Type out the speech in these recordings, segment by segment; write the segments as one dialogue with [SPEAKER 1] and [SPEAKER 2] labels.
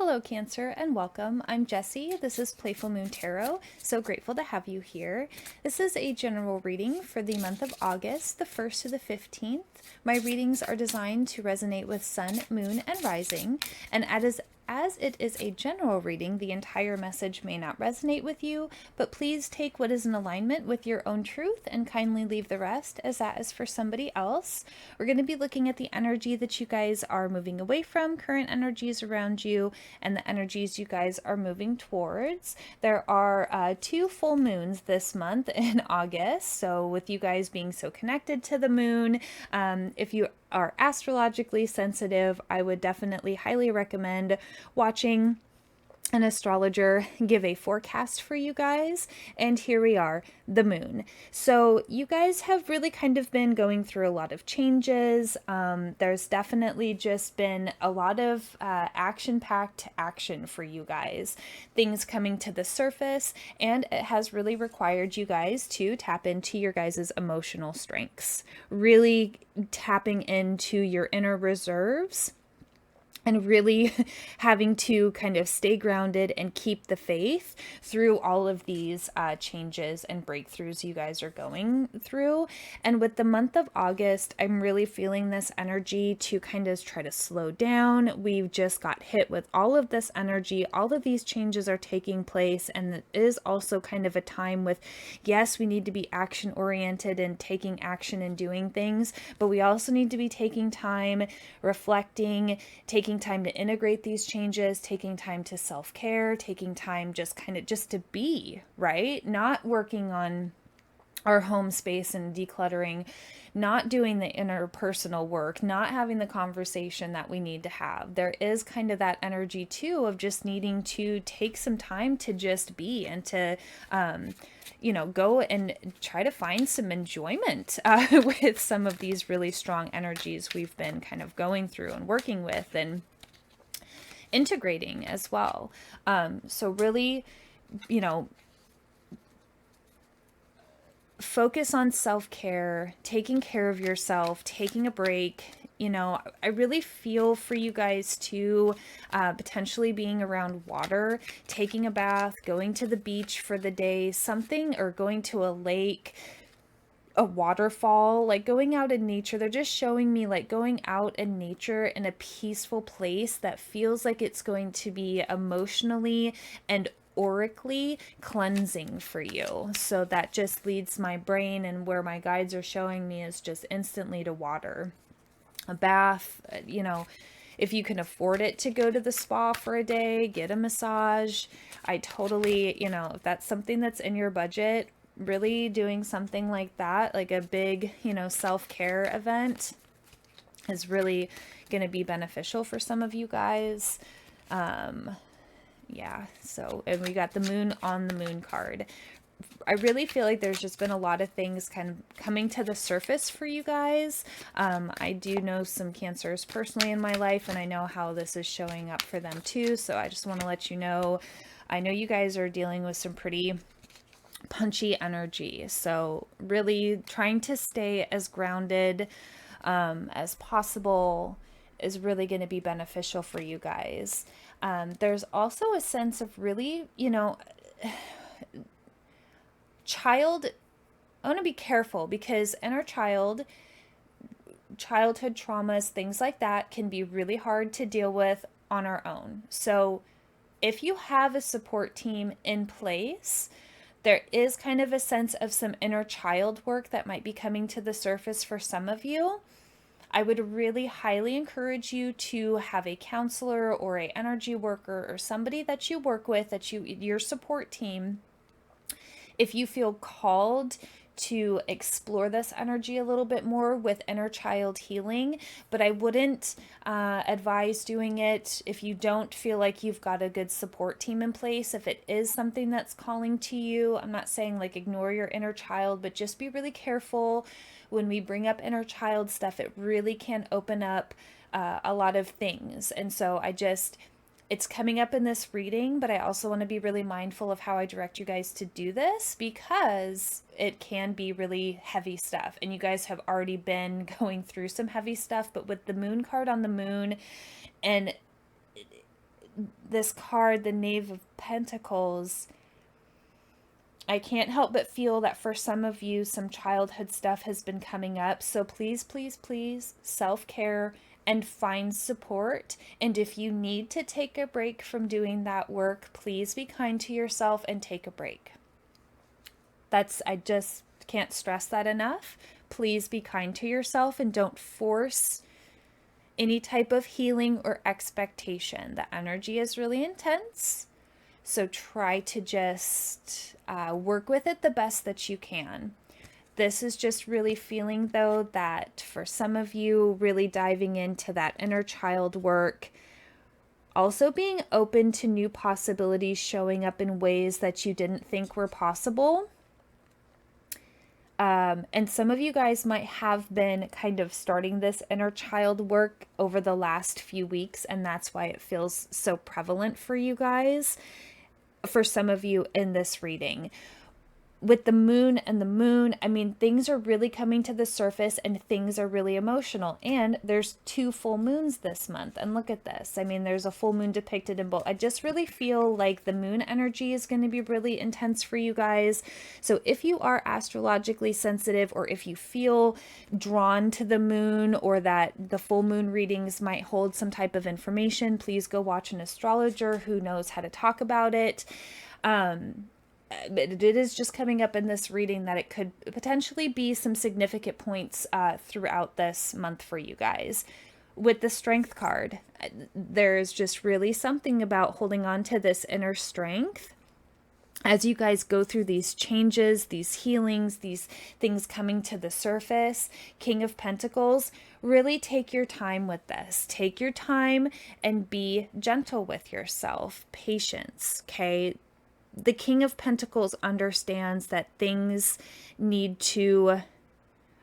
[SPEAKER 1] Hello, Cancer, and welcome. I'm Jessie. This is Playful Moon Tarot. So grateful to have you here. This is a general reading for the month of August, the 1st to the 15th. My readings are designed to resonate with Sun, Moon, and Rising, and as it is a general reading, the entire message may not resonate with you, but please take what is in alignment with your own truth and kindly leave the rest, as that is for somebody else. We're going to be looking at the energy that you guys are moving away from, current energies around you, and the energies you guys are moving towards. There are 2 full moons this month in August, so with you guys being so connected to the moon, if you are astrologically sensitive, I would definitely highly recommend watching an astrologer give a forecast for you guys. And here we are, the moon. So you guys have really kind of been going through a lot of changes. There's definitely just been a lot of action-packed action for you guys, things coming to the surface, and it has really required you guys to tap into your guys' emotional strengths, really tapping into your inner reserves and really having to kind of stay grounded and keep the faith through all of these changes and breakthroughs you guys are going through. And with the month of August, I'm really feeling this energy to kind of try to slow down. We've just got hit with all of this energy. All of these changes are taking place, and it is also kind of a time with, yes, we need to be action oriented and taking action and doing things, but we also need to be taking time, reflecting, taking time to integrate these changes, taking time to self-care, taking time just to be, right? Not working on our home space and decluttering, not doing the interpersonal work, not having the conversation that we need to have. There is kind of that energy too of just needing to take some time to just be and to go and try to find some enjoyment with some of these really strong energies we've been kind of going through and working with and integrating as well. So really, focus on self-care, taking care of yourself, taking a break. I really feel for you guys too, potentially being around water, taking a bath, going to the beach for the day, something, or going to a lake, a waterfall, like going out in nature. They're just showing me like going out in nature in a peaceful place that feels like it's going to be emotionally and aurically cleansing for you. So that just leads my brain, and where my guides are showing me is just instantly to water, a bath, if you can afford it, to go to the spa for a day, get a massage. I totally, if that's something that's in your budget, really doing something like that, like a big, self-care event, is really going to be beneficial for some of you guys. Yeah, so, and we got the moon on the moon card. I really feel like there's just been a lot of things kind of coming to the surface for you guys. I do know some Cancers personally in my life, and I know how this is showing up for them too. So I just want to let you know, I know you guys are dealing with some pretty punchy energy. So really trying to stay as grounded as possible is really going to be beneficial for you guys. There's also a sense of really, I want to be careful because inner child, childhood traumas, things like that can be really hard to deal with on our own. So if you have a support team in place, there is kind of a sense of some inner child work that might be coming to the surface for some of you. I would really highly encourage you to have a counselor or a energy worker or somebody that you work with, your support team, if you feel called to explore this energy a little bit more with inner child healing. But I wouldn't advise doing it if you don't feel like you've got a good support team in place. If it is something that's calling to you, I'm not saying like ignore your inner child, but just be really careful when we bring up inner child stuff. It really can open up a lot of things. And so it's coming up in this reading, but I also want to be really mindful of how I direct you guys to do this, because it can be really heavy stuff. And you guys have already been going through some heavy stuff, but with the moon card on the moon and this card, the Knave of Pentacles, I can't help but feel that for some of you, some childhood stuff has been coming up. So please, please, please, self-care and find support. And if you need to take a break from doing that work, please be kind to yourself and take a break. I just can't stress that enough. Please be kind to yourself and don't force any type of healing or expectation. The energy is really intense. So try to just work with it the best that you can. This is just really feeling, though, that for some of you, really diving into that inner child work, also being open to new possibilities showing up in ways that you didn't think were possible. And some of you guys might have been kind of starting this inner child work over the last few weeks, and that's why it feels so prevalent for you guys, for some of you in this reading. With the moon and the moon, I mean, things are really coming to the surface and things are really emotional. And there's 2 full moons this month. And look at this. I mean, there's a full moon depicted in both. I just really feel like the moon energy is going to be really intense for you guys. So if you are astrologically sensitive, or if you feel drawn to the moon, or that the full moon readings might hold some type of information, please go watch an astrologer who knows how to talk about it. It is just coming up in this reading that it could potentially be some significant points throughout this month for you guys. With the Strength card, there's just really something about holding on to this inner strength as you guys go through these changes, these healings, these things coming to the surface. King of Pentacles, really take your time with this. Take your time and be gentle with yourself. Patience, okay? The King of Pentacles understands that things need to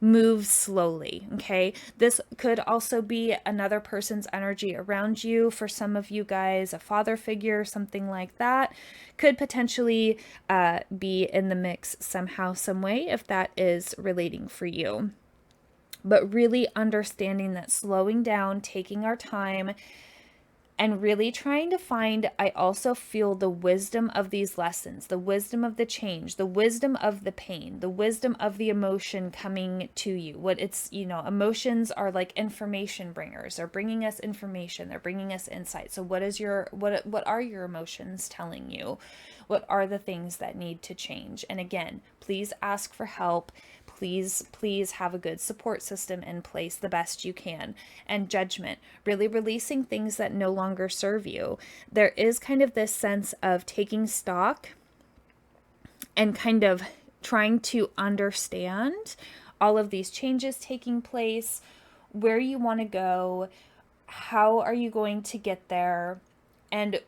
[SPEAKER 1] move slowly, okay? This could also be another person's energy around you. For some of you guys, a father figure, something like that, could potentially be in the mix somehow, some way, if that is relating for you. But really understanding that slowing down, taking our time, and really trying to find, I also feel the wisdom of these lessons, the wisdom of the change, the wisdom of the pain, the wisdom of the emotion coming to you. What it's, emotions are like information bringers. They're bringing us information. They're bringing us insight. So what are your emotions telling you? What are the things that need to change? And again, please ask for help. Please have a good support system in place the best you can. And judgment, really releasing things that no longer serve you. There is kind of this sense of taking stock and kind of trying to understand all of these changes taking place, where you want to go, how are you going to get there, and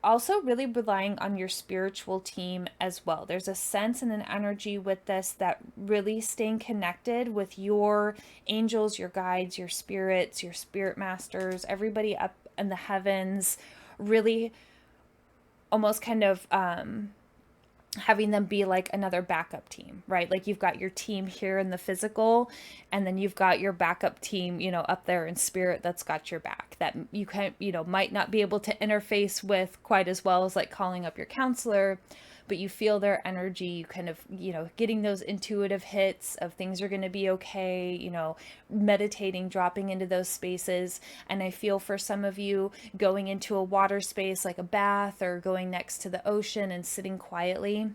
[SPEAKER 1] also really relying on your spiritual team as well. There's a sense and an energy with this that really staying connected with your angels, your guides, your spirits, your spirit masters, everybody up in the heavens, really almost kind of having them be like another backup team, right? Like you've got your team here in the physical, and then you've got your backup team, up there in spirit that's got your back, that you can, might not be able to interface with quite as well as like calling up your counselor, but you feel their energy. You kind of, getting those intuitive hits of things are going to be okay, meditating, dropping into those spaces. And I feel for some of you, going into a water space like a bath, or going next to the ocean and sitting quietly,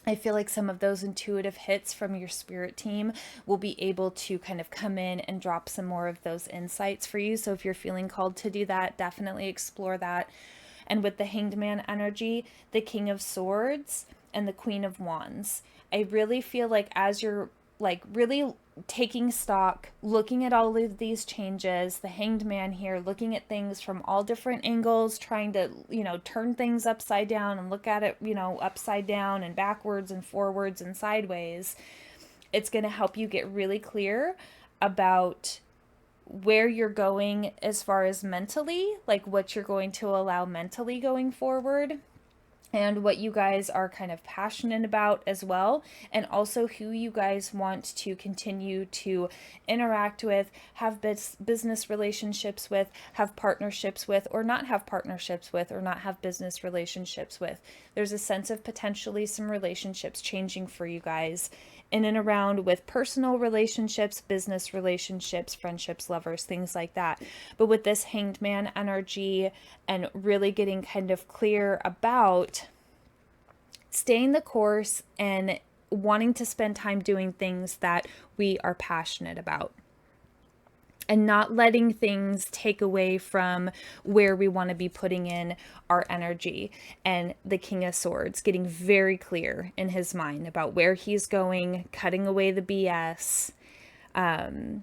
[SPEAKER 1] I feel like some of those intuitive hits from your spirit team will be able to kind of come in and drop some more of those insights for you. So if you're feeling called to do that, definitely explore that. And with the Hanged Man energy, the King of Swords and the Queen of Wands, I really feel like as you're like really taking stock, looking at all of these changes, the Hanged Man here, looking at things from all different angles, trying to, turn things upside down and look at it, upside down and backwards and forwards and sideways, it's going to help you get really clear about where you're going as far as mentally, like what you're going to allow mentally going forward. and what you guys are kind of passionate about as well, and also who you guys want to continue to interact with, have business relationships with, have partnerships with, or not have partnerships with, or not have business relationships with. There's a sense of potentially some relationships changing for you guys in and around with personal relationships, business relationships, friendships, lovers, things like that. But with this Hanged Man energy and really getting kind of clear about staying the course and wanting to spend time doing things that we are passionate about, and not letting things take away from where we want to be putting in our energy. And the King of Swords getting very clear in his mind about where he's going, cutting away the BS. And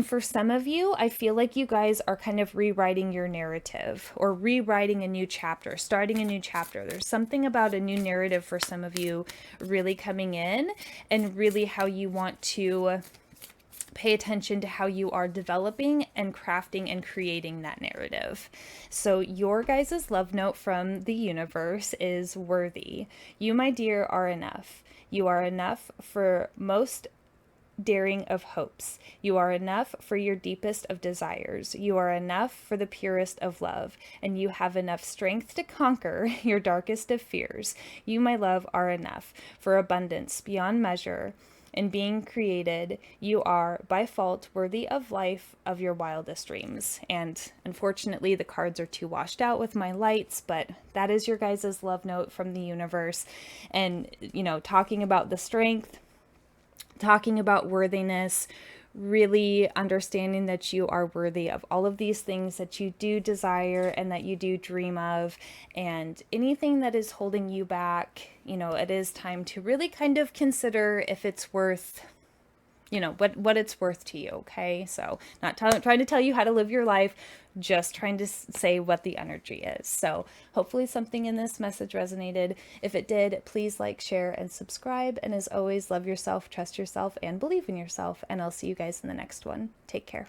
[SPEAKER 1] for some of you, I feel like you guys are kind of rewriting your narrative or rewriting a new chapter, starting a new chapter. There's something about a new narrative for some of you really coming in, and really how you want to pay attention to how you are developing and crafting and creating that narrative. So your guys' love note from the universe is worthy. You, my dear, are enough. You are enough for most daring of hopes. You are enough for your deepest of desires. You are enough for the purest of love, and you have enough strength to conquer your darkest of fears. You, my love, are enough for abundance beyond measure. In being created, you are by fault worthy of life of your wildest dreams. And unfortunately, the cards are too washed out with my lights, but that is your guys' love note from the universe. And, you know, talking about the strength, talking about worthiness, really understanding that you are worthy of all of these things that you do desire and that you do dream of, and anything that is holding you back, you know, it is time to really kind of consider if it's worth, you know, what it's worth to you. Okay, so not trying to tell you how to live your life, just trying to say what the energy is. So hopefully something in this message resonated. If it did, please like, share, and subscribe. And as always, love yourself, trust yourself, and believe in yourself. And I'll see you guys in the next one. Take care.